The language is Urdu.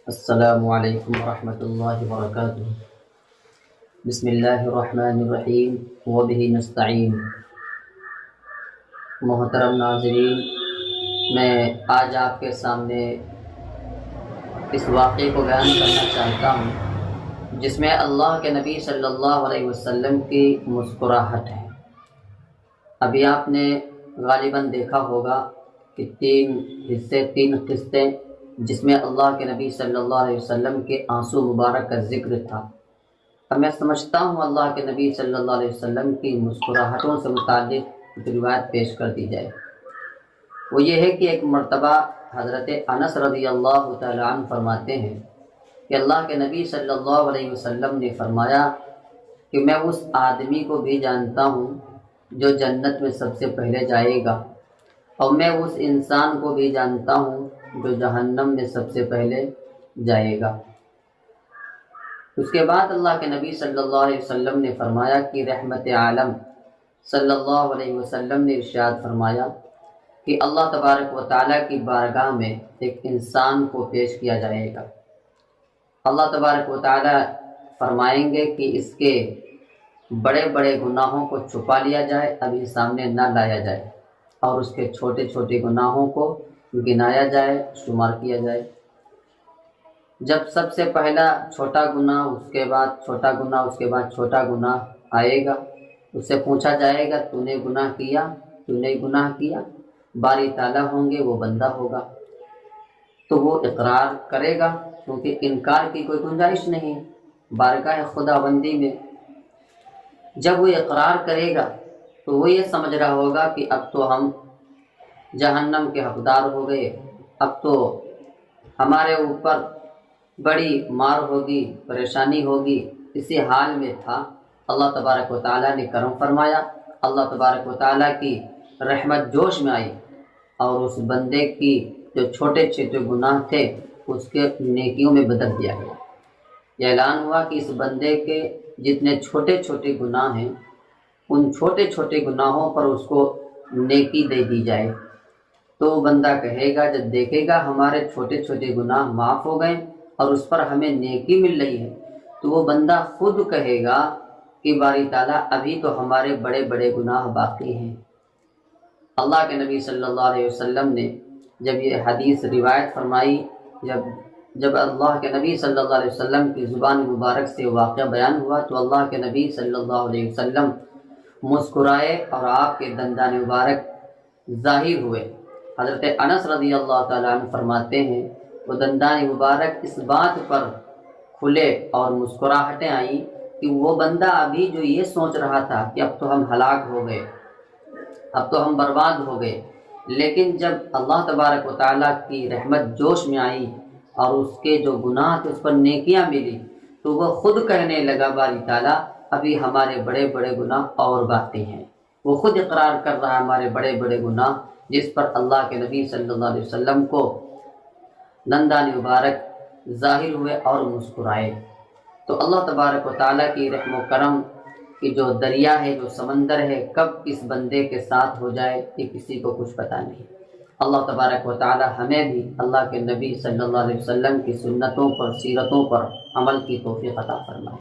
السلام علیکم ورحمۃ اللہ وبرکاتہ۔ بسم اللہ الرحمن الرحیم وبہ نستعین۔ محترم ناظرین، میں آج آپ کے سامنے اس واقعے کو بیان کرنا چاہتا ہوں جس میں اللہ کے نبی صلی اللہ علیہ وسلم کی مسکراہٹ ہے۔ ابھی آپ نے غالباً دیکھا ہوگا کہ تین قسطیں جس میں اللہ کے نبی صلی اللہ علیہ وسلم کے آنسو مبارک کا ذکر تھا۔ اب میں سمجھتا ہوں اللہ کے نبی صلی اللہ علیہ وسلم کی مسکراہٹوں سے متعلق کچھ روایت پیش کر دی جائے۔ وہ یہ ہے کہ ایک مرتبہ حضرت انس رضی اللہ تعالیٰ عنہ فرماتے ہیں کہ اللہ کے نبی صلی اللہ علیہ وسلم نے فرمایا کہ میں اس آدمی کو بھی جانتا ہوں جو جنت میں سب سے پہلے جائے گا، اور میں اس انسان کو بھی جانتا ہوں جو جہنم میں سب سے پہلے جائے گا۔ اس کے بعد اللہ کے نبی صلی اللہ علیہ وسلم نے فرمایا کہ رحمت عالم صلی اللہ علیہ وسلم نے ارشاد فرمایا کہ اللہ تبارک و تعالیٰ کی بارگاہ میں ایک انسان کو پیش کیا جائے گا۔ اللہ تبارک و تعالیٰ فرمائیں گے کہ اس کے بڑے بڑے گناہوں کو چھپا لیا جائے، ابھی سامنے نہ لایا جائے، اور اس کے چھوٹے چھوٹے گناہوں کو گنایا جائے، شمار کیا جائے۔ جب سب سے پہلا چھوٹا گناہ، اس کے بعد چھوٹا گناہ، اس کے بعد چھوٹا گناہ آئے گا، اس سے پوچھا جائے گا تو نے گناہ کیا، تو نے گناہ کیا؟ باری تعالیٰ ہوں گے، وہ بندہ ہوگا تو وہ اقرار کرے گا، کیونکہ انکار کی کوئی گنجائش نہیں بارگاہ خداوندی میں۔ جب وہ اقرار کرے گا تو وہ یہ سمجھ رہا ہوگا کہ اب تو ہم جہنم کے حقدار ہو گئے، اب تو ہمارے اوپر بڑی مار ہوگی، پریشانی ہوگی۔ اسی حال میں تھا، اللہ تبارک و تعالیٰ نے کرم فرمایا، اللہ تبارک و تعالیٰ کی رحمت جوش میں آئی، اور اس بندے کی جو چھوٹے چھوٹے گناہ تھے اس کے نیکیوں میں بدل دیا گیا۔ یہ اعلان ہوا کہ اس بندے کے جتنے چھوٹے چھوٹے گناہ ہیں ان چھوٹے چھوٹے گناہوں پر اس کو نیکی دے دی جائے۔ تو بندہ کہے گا، جب دیکھے گا ہمارے چھوٹے چھوٹے گناہ معاف ہو گئے اور اس پر ہمیں نیکی مل رہی ہے، تو وہ بندہ خود کہے گا کہ باری تعالیٰ ابھی تو ہمارے بڑے بڑے گناہ باقی ہیں۔ اللہ کے نبی صلی اللہ علیہ وسلم نے جب یہ حدیث روایت فرمائی، جب اللہ کے نبی صلی اللہ علیہ وسلم کی زبان مبارک سے واقعہ بیان ہوا، تو اللہ کے نبی صلی اللہ علیہ وسلم مسکرائے اور آپ کے دندان مبارک ظاہر ہوئے۔ حضرت انس رضی اللہ تعالیٰ عنہ فرماتے ہیں وہ دندان مبارک اس بات پر کھلے اور مسکراہٹیں آئیں کہ وہ بندہ ابھی جو یہ سوچ رہا تھا کہ اب تو ہم ہلاک ہو گئے، اب تو ہم برباد ہو گئے، لیکن جب اللہ تبارک و تعالیٰ کی رحمت جوش میں آئی اور اس کے جو گناہ تھے اس پر نیکیاں ملی، تو وہ خود کہنے لگا باری تعالیٰ ابھی ہمارے بڑے بڑے گناہ اور باقی ہیں۔ وہ خود اقرار کر رہا ہے ہمارے بڑے بڑے گناہ، جس پر اللہ کے نبی صلی اللہ علیہ وسلم کو دندان مبارک ظاہر ہوئے اور مسکرائے۔ تو اللہ تبارک و تعالیٰ کی رحم و کرم کی جو دریا ہے، جو سمندر ہے، کب اس بندے کے ساتھ ہو جائے یہ کسی کو کچھ پتہ نہیں۔ اللہ تبارک و تعالیٰ ہمیں بھی اللہ کے نبی صلی اللہ علیہ وسلم کی سنتوں پر، سیرتوں پر عمل کی توفیق عطا فرمائے۔